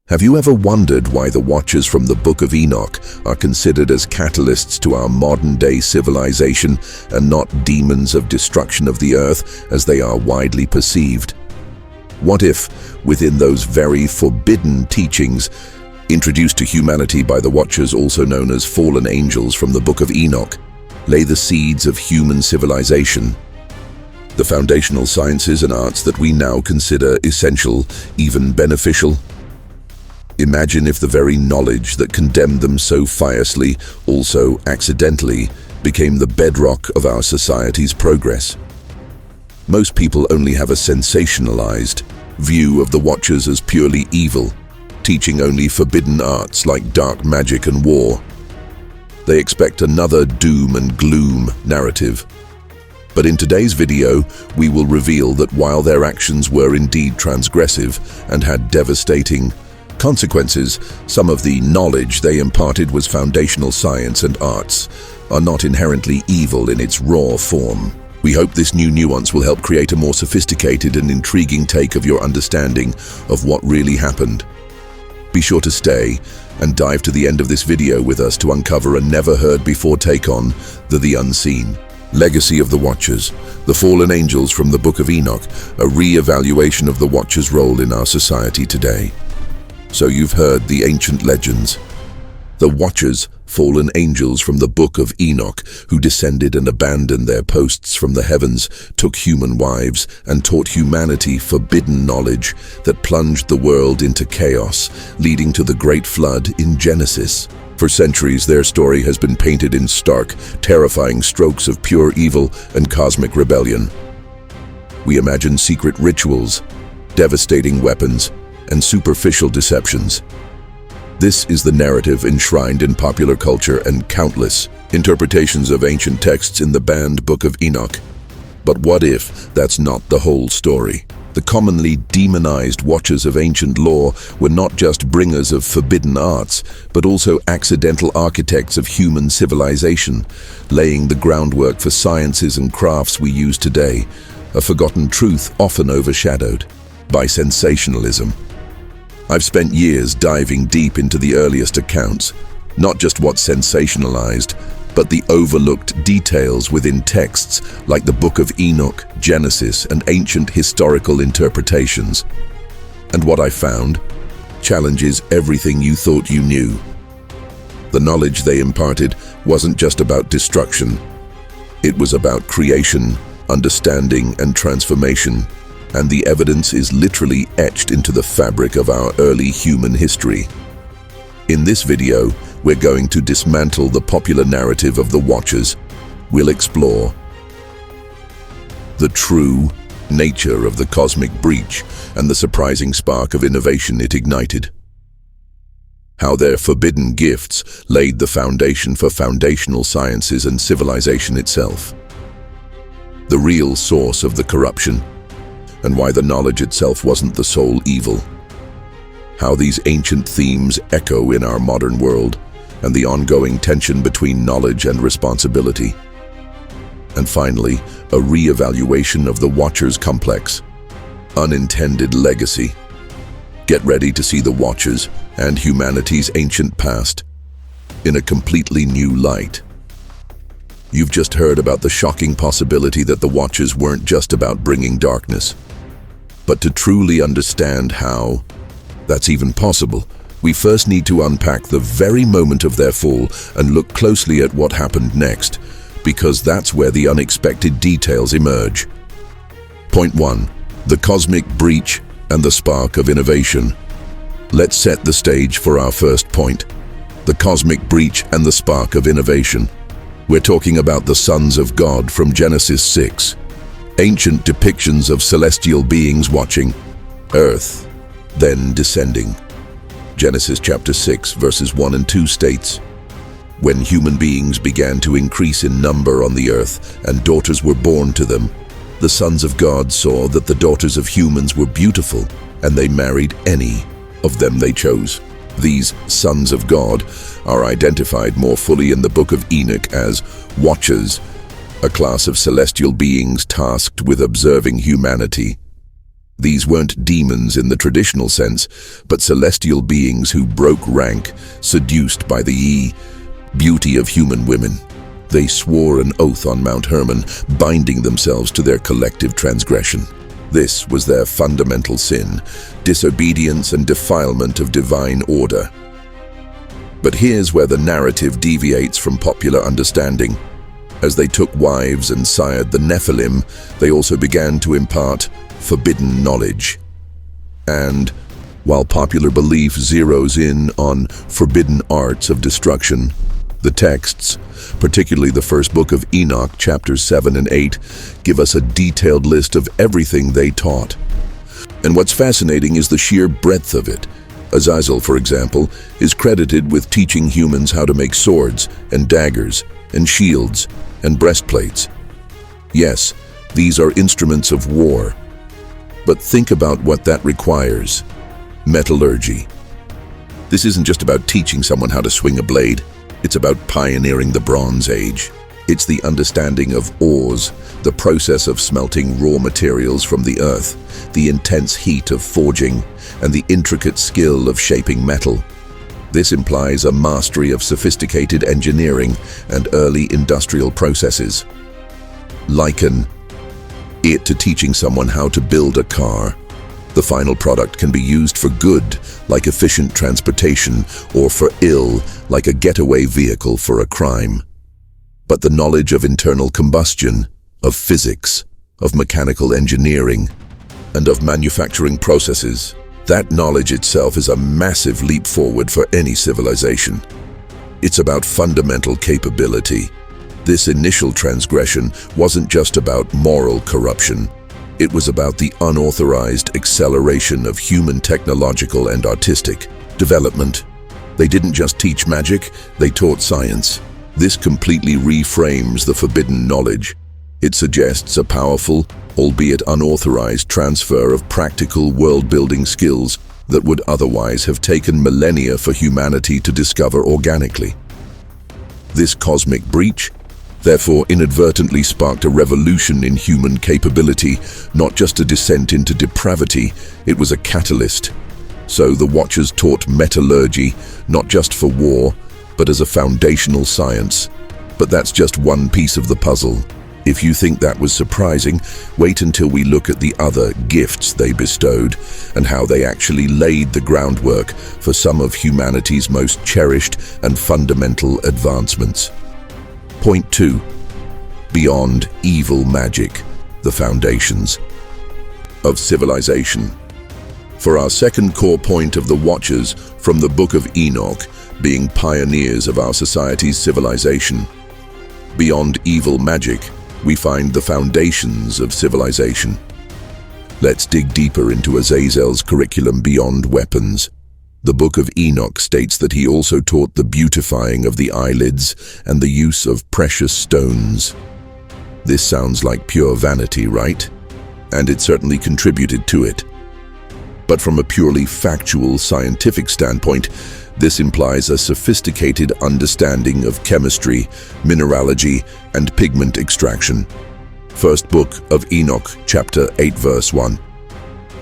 Have you ever wondered why the Watchers from the Book of Enoch are considered as catalysts to our modern-day civilization and not demons of destruction of the earth as they are widely perceived? What if, within those very forbidden teachings, introduced to humanity by the Watchers, also known as fallen angels from the Book of Enoch, lay the seeds of human civilization? The foundational sciences and arts that we now consider essential, even beneficial? Imagine if the very knowledge that condemned them so fiercely also accidentally became the bedrock of our society's progress. Most people only have a sensationalized view of the Watchers as purely evil, teaching only forbidden arts like dark magic and war. They expect another doom and gloom narrative. But in today's video, we will reveal that while their actions were indeed transgressive and had devastating consequences, some of the knowledge they imparted was foundational science and arts, are not inherently evil in its raw form. We hope this new nuance will help create a more sophisticated and intriguing take of your understanding of what really happened. Be sure to stay and dive to the end of this video with us to uncover a never-heard-before take on the unseen. Legacy of the Watchers, the fallen angels from the Book of Enoch, a re-evaluation of the Watchers' role in our society today. So you've heard the ancient legends. The Watchers, fallen angels from the Book of Enoch, who descended and abandoned their posts from the heavens, took human wives, and taught humanity forbidden knowledge that plunged the world into chaos, leading to the Great Flood in Genesis. For centuries, their story has been painted in stark, terrifying strokes of pure evil and cosmic rebellion. We imagine secret rituals, devastating weapons, and superficial deceptions. This is the narrative enshrined in popular culture and countless interpretations of ancient texts in the banned Book of Enoch. But what if that's not the whole story? The commonly demonized Watchers of ancient lore were not just bringers of forbidden arts, but also accidental architects of human civilization, laying the groundwork for sciences and crafts we use today, a forgotten truth often overshadowed by sensationalism. I've spent years diving deep into the earliest accounts, not just what's sensationalized, but the overlooked details within texts like the Book of Enoch, Genesis, and ancient historical interpretations. And what I found challenges everything you thought you knew. The knowledge they imparted wasn't just about destruction. It was about creation, understanding, and transformation. And the evidence is literally etched into the fabric of our early human history. In this video, we're going to dismantle the popular narrative of the Watchers. We'll explore the true nature of the cosmic breach and the surprising spark of innovation it ignited. How their forbidden gifts laid the foundation for foundational sciences and civilization itself. The real source of the corruption, and why the knowledge itself wasn't the sole evil. How these ancient themes echo in our modern world, and the ongoing tension between knowledge and responsibility. And finally, a re-evaluation of the Watchers' complex, unintended legacy. Get ready to see the Watchers and humanity's ancient past in a completely new light. You've just heard about the shocking possibility that the Watchers weren't just about bringing darkness. But to truly understand how that's even possible, we first need to unpack the very moment of their fall and look closely at what happened next, because that's where the unexpected details emerge. Point 1. The cosmic breach and the spark of innovation. Let's set the stage for our first point. The cosmic breach and the spark of innovation. We're talking about the sons of God from Genesis 6. Ancient depictions of celestial beings watching Earth, then descending. Genesis chapter 6, verses 1 and 2 states, "When human beings began to increase in number on the earth, and daughters were born to them, the sons of God saw that the daughters of humans were beautiful, and they married any of them they chose." These sons of God are identified more fully in the Book of Enoch as Watchers, a class of celestial beings tasked with observing humanity. These weren't demons in the traditional sense, but celestial beings who broke rank, seduced by the beauty of human women. They swore an oath on Mount Hermon, binding themselves to their collective transgression. This was their fundamental sin, disobedience and defilement of divine order. But here's where the narrative deviates from popular understanding. As they took wives and sired the Nephilim, they also began to impart forbidden knowledge. And, while popular belief zeroes in on forbidden arts of destruction, the texts, particularly the first book of Enoch, chapters 7 and 8, give us a detailed list of everything they taught. And what's fascinating is the sheer breadth of it. Azazel, for example, is credited with teaching humans how to make swords and daggers and shields and breastplates. Yes, these are instruments of war. But think about what that requires. Metallurgy. This isn't just about teaching someone how to swing a blade. It's about pioneering the Bronze Age. It's the understanding of ores, the process of smelting raw materials from the earth, the intense heat of forging, and the intricate skill of shaping metal. This implies a mastery of sophisticated engineering and early industrial processes. Liken it to teaching someone how to build a car. The final product can be used for good, like efficient transportation, or for ill, like a getaway vehicle for a crime. But the knowledge of internal combustion, of physics, of mechanical engineering, and of manufacturing processes, that knowledge itself is a massive leap forward for any civilization. It's about fundamental capability. This initial transgression wasn't just about moral corruption. It was about the unauthorized acceleration of human technological and artistic development. They didn't just teach magic, they taught science. This completely reframes the forbidden knowledge. It suggests a powerful, albeit unauthorized, transfer of practical world-building skills that would otherwise have taken millennia for humanity to discover organically. This cosmic breach, therefore, inadvertently sparked a revolution in human capability, not just a descent into depravity, it was a catalyst. So the Watchers taught metallurgy, not just for war, but as a foundational science. But that's just one piece of the puzzle. If you think that was surprising, wait until we look at the other gifts they bestowed and how they actually laid the groundwork for some of humanity's most cherished and fundamental advancements. Point 2. Beyond evil magic, the foundations of civilization. For our second core point of the Watchers from the Book of Enoch, being pioneers of our society's civilization. Beyond evil magic, we find the foundations of civilization. Let's dig deeper into Azazel's curriculum beyond weapons. The Book of Enoch states that he also taught the beautifying of the eyelids and the use of precious stones. This sounds like pure vanity, right? And it certainly contributed to it. But from a purely factual, scientific standpoint, this implies a sophisticated understanding of chemistry, mineralogy, and pigment extraction. First Book of Enoch, chapter 8, verse 1.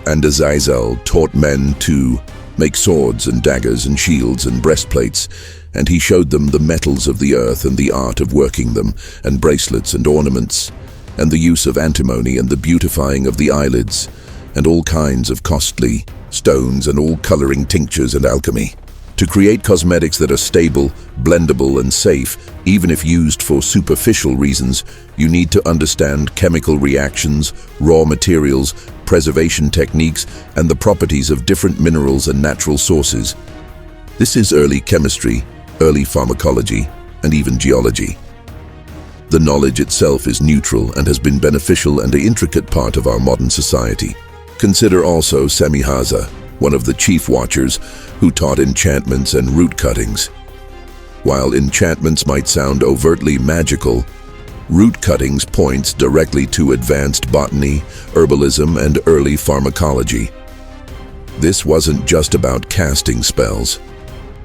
And Azazel taught men to make swords and daggers and shields and breastplates, and he showed them the metals of the earth and the art of working them, and bracelets and ornaments, and the use of antimony and the beautifying of the eyelids, and all kinds of costly stones and all coloring tinctures and alchemy. To create cosmetics that are stable, blendable, and safe, even if used for superficial reasons, you need to understand chemical reactions, raw materials, preservation techniques, and the properties of different minerals and natural sources. This is early chemistry, early pharmacology, and even geology. The knowledge itself is neutral and has been beneficial and an intricate part of our modern society. Consider also Semihaza, one of the chief watchers, who taught enchantments and root cuttings. While enchantments might sound overtly magical, root cuttings points directly to advanced botany, herbalism, and early pharmacology. This wasn't just about casting spells.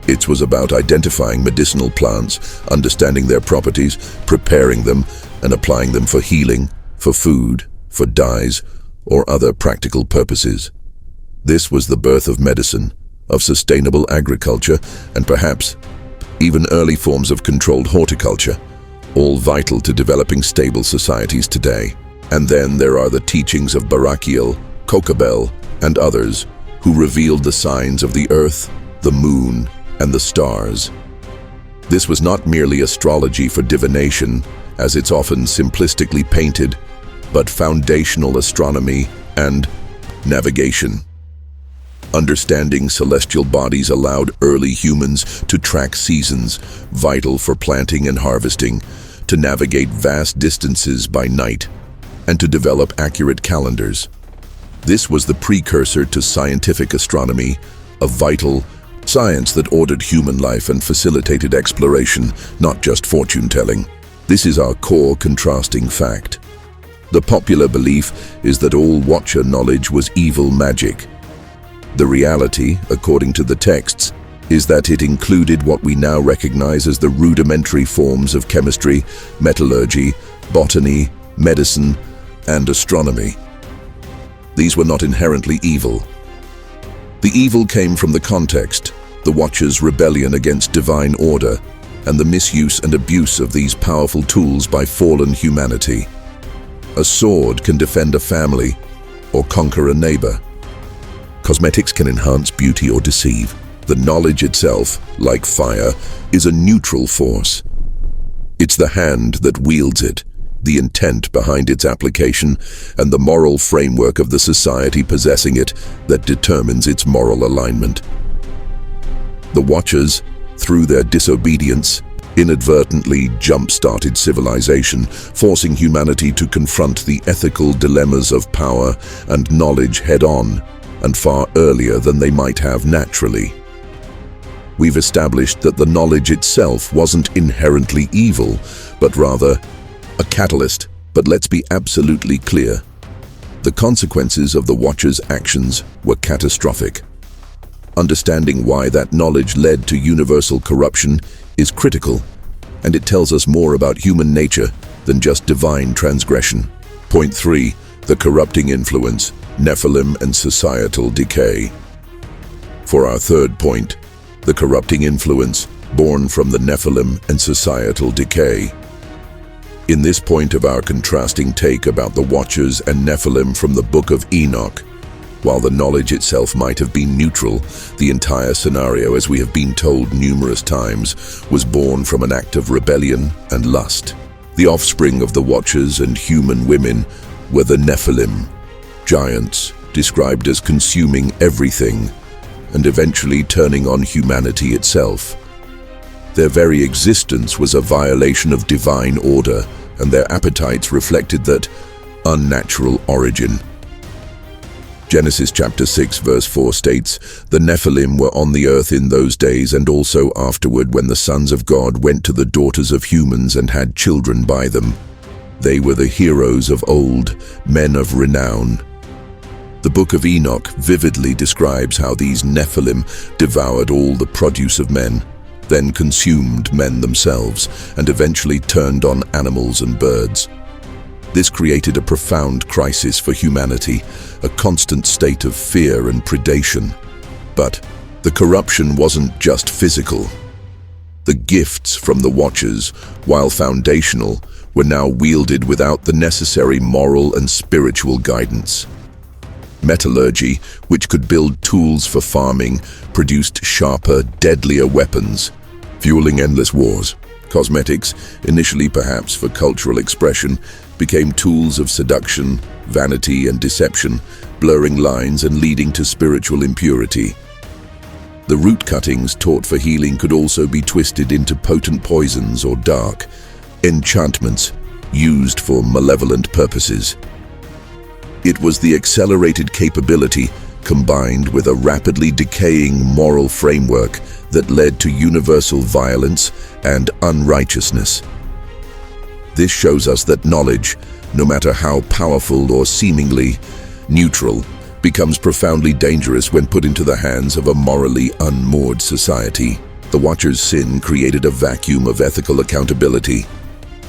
It was about identifying medicinal plants, understanding their properties, preparing them, and applying them for healing, for food, for dyes, or other practical purposes. This was the birth of medicine, of sustainable agriculture, and perhaps even early forms of controlled horticulture, all vital to developing stable societies today. And then there are the teachings of Barakiel, Kokabel, and others who revealed the signs of the earth, the moon, and the stars. This was not merely astrology for divination, as it's often simplistically painted, but foundational astronomy and navigation. Understanding celestial bodies allowed early humans to track seasons, vital for planting and harvesting, to navigate vast distances by night, and to develop accurate calendars. This was the precursor to scientific astronomy, a vital science that ordered human life and facilitated exploration, not just fortune-telling. This is our core contrasting fact. The popular belief is that all Watcher knowledge was evil magic. The reality, according to the texts, is that it included what we now recognize as the rudimentary forms of chemistry, metallurgy, botany, medicine, and astronomy. These were not inherently evil. The evil came from the context, the Watcher's rebellion against divine order, and the misuse and abuse of these powerful tools by fallen humanity. A sword can defend a family or conquer a neighbor. Cosmetics can enhance beauty or deceive. The knowledge itself, like fire, is a neutral force. It's the hand that wields it, the intent behind its application, and the moral framework of the society possessing it that determines its moral alignment. The Watchers, through their disobedience, inadvertently jump-started civilization, forcing humanity to confront the ethical dilemmas of power and knowledge head-on, and far earlier than they might have naturally. We've established that the knowledge itself wasn't inherently evil, but rather a catalyst. But let's be absolutely clear. The consequences of the Watchers' actions were catastrophic. Understanding why that knowledge led to universal corruption is critical, and it tells us more about human nature than just divine transgression. Point 3. The corrupting influence, Nephilim and societal decay. For our third point, the corrupting influence born from the Nephilim and societal decay. In this point of our contrasting take about the Watchers and Nephilim from the Book of Enoch, while the knowledge itself might have been neutral, the entire scenario, as we have been told numerous times, was born from an act of rebellion and lust. The offspring of the Watchers and human women were the Nephilim, giants described as consuming everything and eventually turning on humanity itself. Their very existence was a violation of divine order, and their appetites reflected that unnatural origin. Genesis chapter 6 verse 4 states, "The Nephilim were on the earth in those days and also afterward when the sons of God went to the daughters of humans and had children by them. They were the heroes of old, men of renown." The Book of Enoch vividly describes how these Nephilim devoured all the produce of men, then consumed men themselves, and eventually turned on animals and birds. This created a profound crisis for humanity, a constant state of fear and predation. But the corruption wasn't just physical. The gifts from the Watchers, while foundational, were now wielded without the necessary moral and spiritual guidance. Metallurgy, which could build tools for farming, produced sharper, deadlier weapons, fueling endless wars. Cosmetics, initially perhaps for cultural expression, became tools of seduction, vanity, and deception, blurring lines and leading to spiritual impurity. The root cuttings taught for healing could also be twisted into potent poisons or dark enchantments used for malevolent purposes. It was the accelerated capability combined with a rapidly decaying moral framework that led to universal violence and unrighteousness. This shows us that knowledge, no matter how powerful or seemingly neutral, becomes profoundly dangerous when put into the hands of a morally unmoored society. The Watchers' sin created a vacuum of ethical accountability.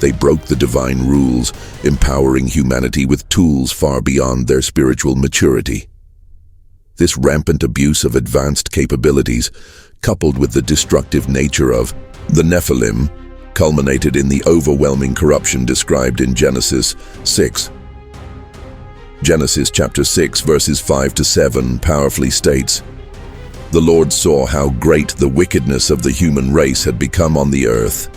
They broke the divine rules, empowering humanity with tools far beyond their spiritual maturity. This rampant abuse of advanced capabilities, coupled with the destructive nature of the Nephilim, culminated in the overwhelming corruption described in Genesis 6. Genesis chapter 6 verses 5 to 7 powerfully states, "The Lord saw how great the wickedness of the human race had become on the earth,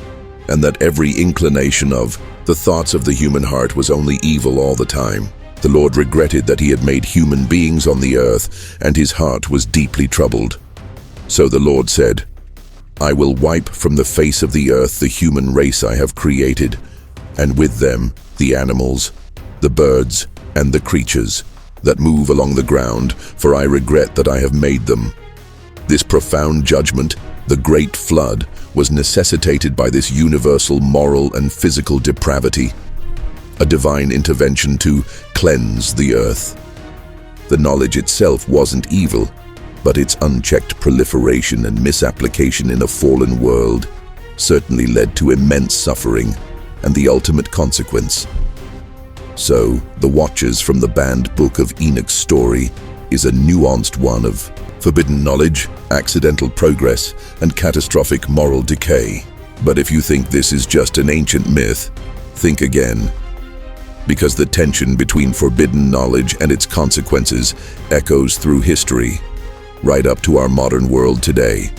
and that every inclination of the thoughts of the human heart was only evil all the time. The Lord regretted that he had made human beings on the earth, and his heart was deeply troubled. So the Lord said, I will wipe from the face of the earth the human race I have created, and with them the animals, the birds, and the creatures that move along the ground, for I regret that I have made them." This profound judgment, the great flood, was necessitated by this universal moral and physical depravity, a divine intervention to cleanse the earth. The knowledge itself wasn't evil, but its unchecked proliferation and misapplication in a fallen world certainly led to immense suffering and the ultimate consequence. So, the Watchers from the banned Book of Enoch's story is a nuanced one of forbidden knowledge, accidental progress, and catastrophic moral decay. But if you think this is just an ancient myth, think again. Because the tension between forbidden knowledge and its consequences echoes through history, right up to our modern world today.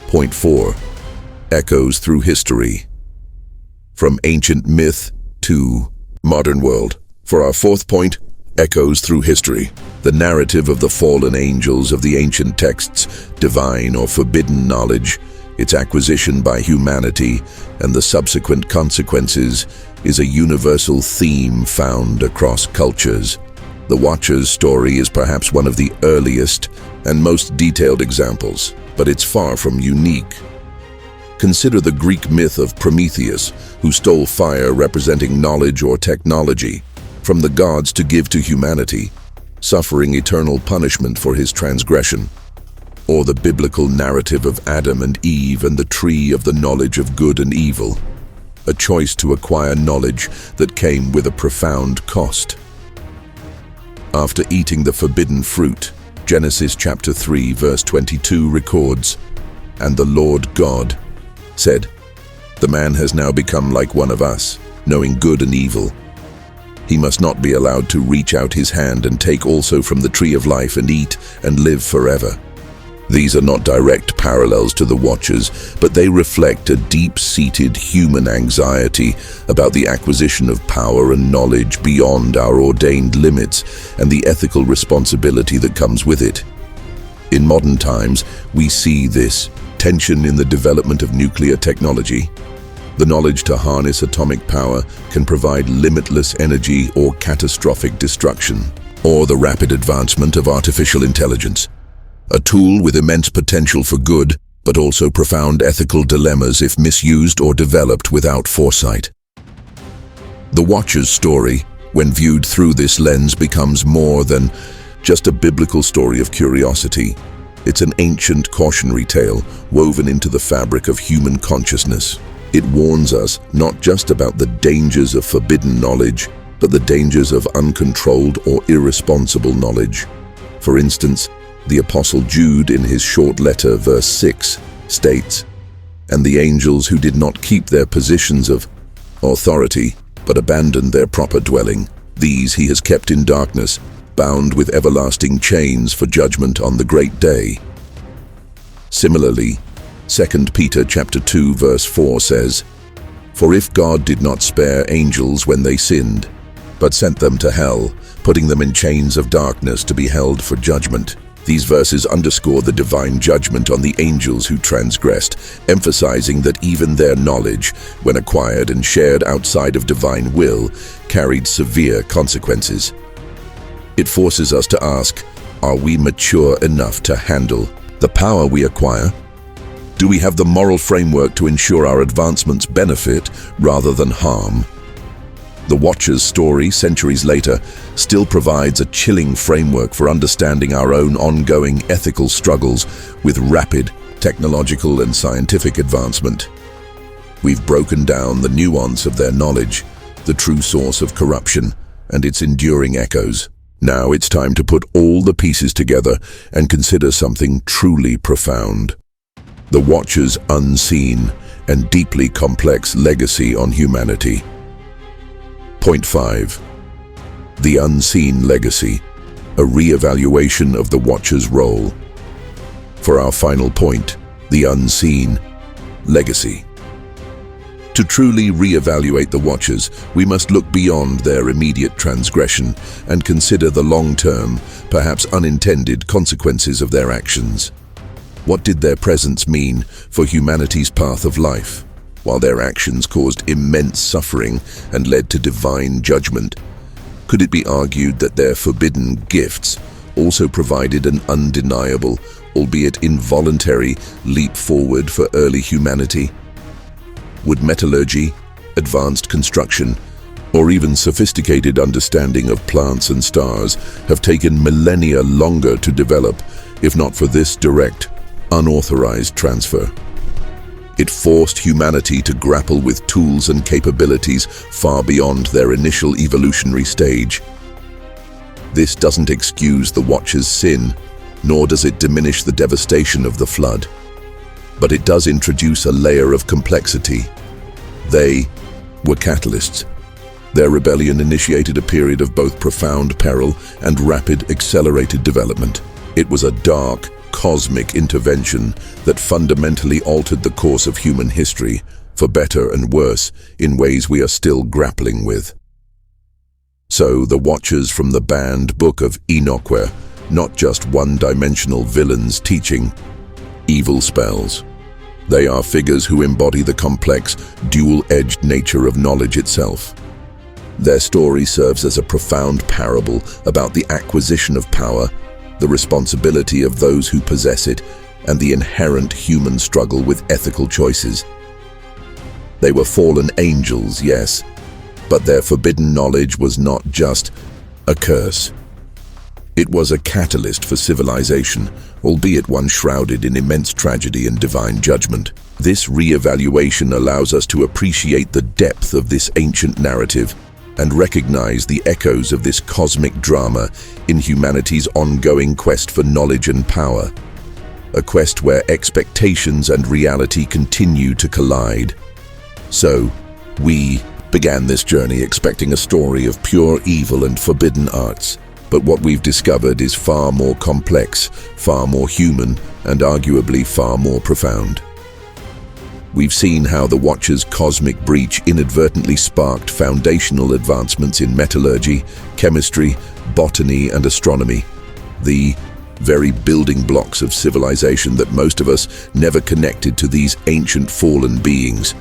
Point 4. Echoes through history. From ancient myth to modern world. For our fourth point, echoes through history. The narrative of the fallen angels of the ancient texts, divine or forbidden knowledge, its acquisition by humanity, and the subsequent consequences is a universal theme found across cultures. The Watcher's story is perhaps one of the earliest and most detailed examples, but it's far from unique. Consider the Greek myth of Prometheus, who stole fire representing knowledge or technology from the gods to give to humanity, suffering eternal punishment for his transgression. Or the biblical narrative of Adam and Eve and the tree of the knowledge of good and evil, a choice to acquire knowledge that came with a profound cost. After eating the forbidden fruit, Genesis chapter 3 verse 22 records, "And the Lord God said, the man has now become like one of us, knowing good and evil. He must not be allowed to reach out his hand and take also from the tree of life and eat and live forever." These are not direct parallels to the Watchers, but they reflect a deep-seated human anxiety about the acquisition of power and knowledge beyond our ordained limits and the ethical responsibility that comes with it. In modern times, we see this tension in the development of nuclear technology. The knowledge to harness atomic power can provide limitless energy or catastrophic destruction, or the rapid advancement of artificial intelligence, a tool with immense potential for good, but also profound ethical dilemmas if misused or developed without foresight. The Watcher's story, when viewed through this lens, becomes more than just a biblical story of curiosity. It's an ancient cautionary tale woven into the fabric of human consciousness. It warns us not just about the dangers of forbidden knowledge, but the dangers of uncontrolled or irresponsible knowledge. For instance, the Apostle Jude in his short letter, verse 6, states, "And the angels who did not keep their positions of authority, but abandoned their proper dwelling, these he has kept in darkness, bound with everlasting chains for judgment on the great day." Similarly, 2 Peter chapter 2 verse 4 says, "For if God did not spare angels when they sinned, but sent them to hell, putting them in chains of darkness to be held for judgment." These verses underscore the divine judgment on the angels who transgressed, emphasizing that even their knowledge, when acquired and shared outside of divine will, carried severe consequences. It forces us to ask, are we mature enough to handle the power we acquire? Do we have the moral framework to ensure our advancements benefit rather than harm? The Watcher's story, centuries later, still provides a chilling framework for understanding our own ongoing ethical struggles with rapid technological and scientific advancement. We've broken down the nuance of their knowledge, the true source of corruption, and its enduring echoes. Now it's time to put all the pieces together and consider something truly profound. The Watcher's unseen and deeply complex legacy on humanity. Point 5. The unseen legacy, a re-evaluation of the Watcher's role. For our final point, the unseen legacy. To truly re-evaluate the Watchers, we must look beyond their immediate transgression and consider the long-term, perhaps unintended consequences of their actions. What did their presence mean for humanity's path of life? While their actions caused immense suffering and led to divine judgment, could it be argued that their forbidden gifts also provided an undeniable, albeit involuntary, leap forward for early humanity? Would metallurgy, advanced construction, or even sophisticated understanding of plants and stars have taken millennia longer to develop, if not for this direct, unauthorized transfer? It forced humanity to grapple with tools and capabilities far beyond their initial evolutionary stage. This doesn't excuse the Watcher's sin, nor does it diminish the devastation of the flood. But it does introduce a layer of complexity. They were catalysts. Their rebellion initiated a period of both profound peril and rapid, accelerated development. It was a dark, cosmic intervention that fundamentally altered the course of human history, for better and worse, in ways we are still grappling with. So, the Watchers from the banned Book of Enoch were not just one-dimensional villains teaching evil spells. They are figures who embody the complex, dual-edged nature of knowledge itself. Their story serves as a profound parable about the acquisition of power, the responsibility of those who possess it, and the inherent human struggle with ethical choices. They were fallen angels, yes, but their forbidden knowledge was not just a curse. It was a catalyst for civilization, albeit one shrouded in immense tragedy and divine judgment. This re-evaluation allows us to appreciate the depth of this ancient narrative and recognize the echoes of this cosmic drama in humanity's ongoing quest for knowledge and power. A quest where expectations and reality continue to collide. So, we began this journey expecting a story of pure evil and forbidden arts. But what we've discovered is far more complex, far more human, and arguably far more profound. We've seen how the Watcher's cosmic breach inadvertently sparked foundational advancements in metallurgy, chemistry, botany, and astronomy, the very building blocks of civilization that most of us never connected to these ancient fallen beings.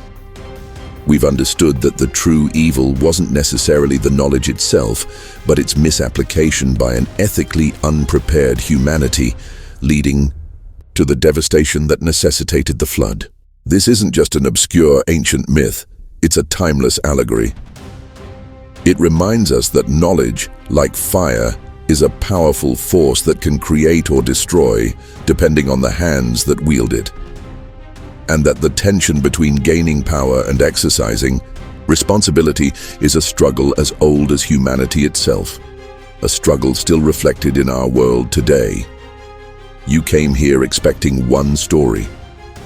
We've understood that the true evil wasn't necessarily the knowledge itself, but its misapplication by an ethically unprepared humanity, leading to the devastation that necessitated the flood. This isn't just an obscure ancient myth, it's a timeless allegory. It reminds us that knowledge, like fire, is a powerful force that can create or destroy, depending on the hands that wield it. And that the tension between gaining power and exercising responsibility is a struggle as old as humanity itself, a struggle still reflected in our world today. You came here expecting one story,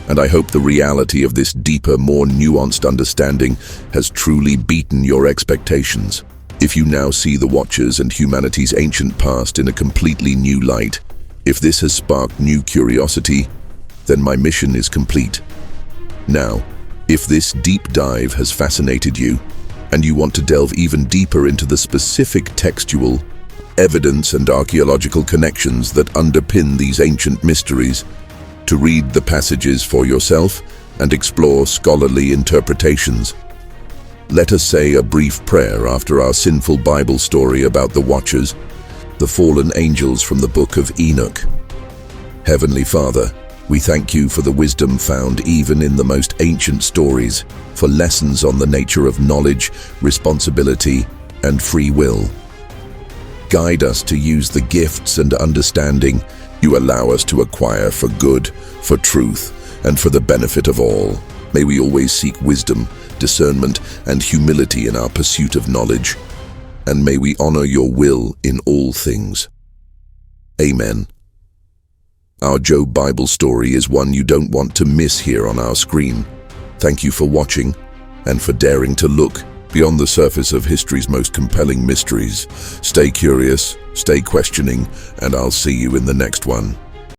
and I hope the reality of this deeper, more nuanced understanding has truly beaten your expectations. If you now see the Watchers and humanity's ancient past in a completely new light, if this has sparked new curiosity, then my mission is complete. Now, if this deep dive has fascinated you, and you want to delve even deeper into the specific textual, evidence and archaeological connections that underpin these ancient mysteries, to read the passages for yourself and explore scholarly interpretations, let us say a brief prayer after our sinful Bible story about the Watchers, the fallen angels from the Book of Enoch. Heavenly Father, we thank you for the wisdom found even in the most ancient stories, for lessons on the nature of knowledge, responsibility, and free will. Guide us to use the gifts and understanding you allow us to acquire for good, for truth, and for the benefit of all. May we always seek wisdom, discernment, and humility in our pursuit of knowledge. And may we honor your will in all things. Amen. Our Job Bible story is one you don't want to miss here on our screen. Thank you for watching and for daring to look beyond the surface of history's most compelling mysteries. Stay curious, stay questioning, and I'll see you in the next one.